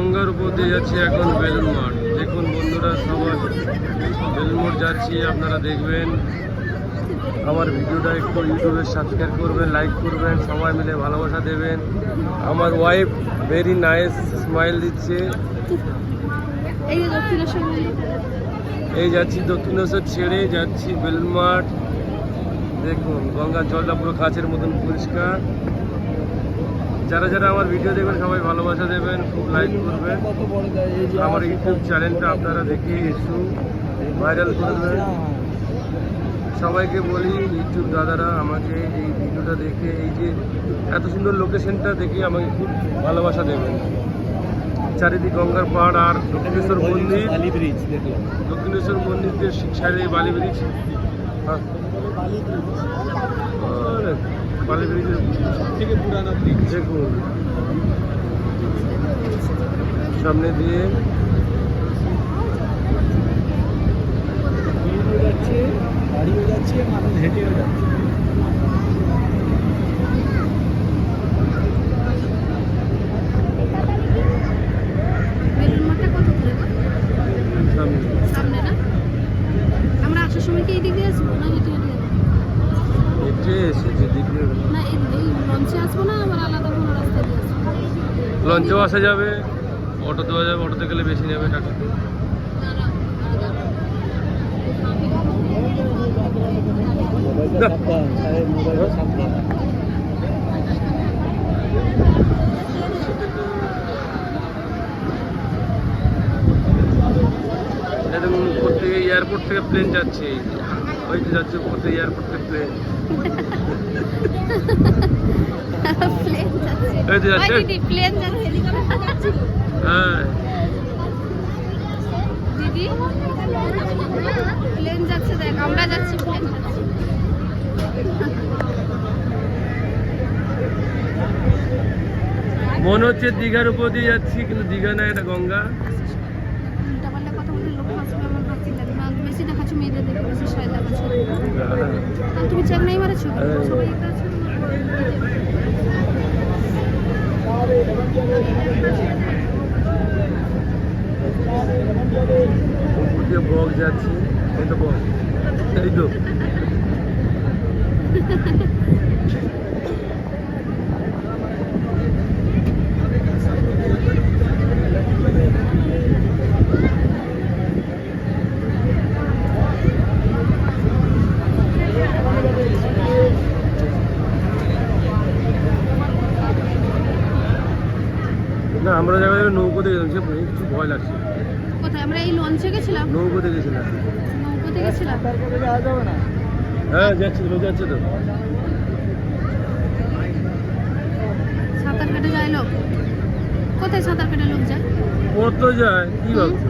গঙ্গার উপর দিয়ে যাচ্ছি এখন বেলুন মঠ। দেখুন বন্ধুরা, সবাই বেলুন মঠ যাচ্ছি, আপনারা দেখবেন। আমার ভিডিওটা একটু ইউটিউবে সাবস্ক্রাইব করবেন, লাইক করবেন, সবাই মিলে ভালোবাসা দেবেন। আমার ওয়াইফ ভেরি নাইস স্মাইল দিচ্ছে। এই যাচ্ছি দক্ষিণেশ্বর ছেড়ে যাচ্ছি বেলুন মঠ। দেখুন গঙ্গার জলটা পুরো কাচের মতন পরিষ্কার। যারা যারা আমার ভিডিও দেখবেন সবাই ভালোবাসা দেবেন, খুব লাইক করবেন। আমার ইউটিউব চ্যানেলটা আপনারা দেখে একটু ভাইরাল করবেন। সবাইকে বলি ইউটিউব দাদারা আমাকে এই ভিডিওটা দেখে, এই যে এত সুন্দর লোকেশনটা দেখে আমাকে খুব ভালোবাসা দেবেন। চারিদিক গঙ্গার পাড় আর দক্ষিণেশ্বর মন্দির, দক্ষিণেশ্বর মন্দিরের সাইডে বালি ব্রিজ। বালি ব্রিজের থেকে পুরানো ব্রিজ দেখুন, সামনে দিয়ে যাচ্ছে, গাড়িও যাচ্ছে, মানুষ হেঁটেও যাচ্ছে। সামনে না, আমরা আসার সময় কি এদিকে আসবো না হেঁটে হেঁটে? হেঁটে এসেছি দিকে না, এই লঞ্চে আসবো না, আবার আলাদা কোনো রাস্তা দিয়ে আসবো? লঞ্চেও আসা যাবে, অটো দেওয়া যাবে, অটোতে গেলে বেশি নেবে টাকা। দেখুন উপর থেকে এয়ারপোর্ট থেকে প্লেন যাচ্ছে, ওই যে যাচ্ছে উপর থেকে এয়ারপোর্ট থেকে প্লেন। এই যে যাচ্ছে, প্লেন যাচ্ছে, হ্যাঁ দিদি প্লেন যাচ্ছে, দেখ আমরা যাচ্ছি প্লেন যাচ্ছে। মনে হচ্ছে দীঘার উপর দিয়ে যাচ্ছি, কিন্তু দীঘা না, এটা গঙ্গা। উল্টাপাল্টা কথা বলতে লোক আসবে, আমার ভাবছি লাগে না, বেশি দেখাচ্ছ মেয়েদের দেখে, বেশি সাইড দেখাচ্ছ। আর তুমি চেক নাই মারাচ্ছ, সবাই একটা আছে। বক যাচ্ছি, এই তো বক, এই তো না, আমরা জায়গায় নৌকোতে গেলাম, সে একটু ভয় লাগছে। কোথায়? আমরা এই লঞ্চে গেছিলাম, নৌকোতে গেছিলাম। নৌকোতে গেছিলাম। হ্যাঁ যাচ্ছে তো, যাচ্ছে তো। সাঁতার কেটে যায় লোক? কোথায় সাঁতার কেটে লোক যায়? কত যায়, কি ভাবছো?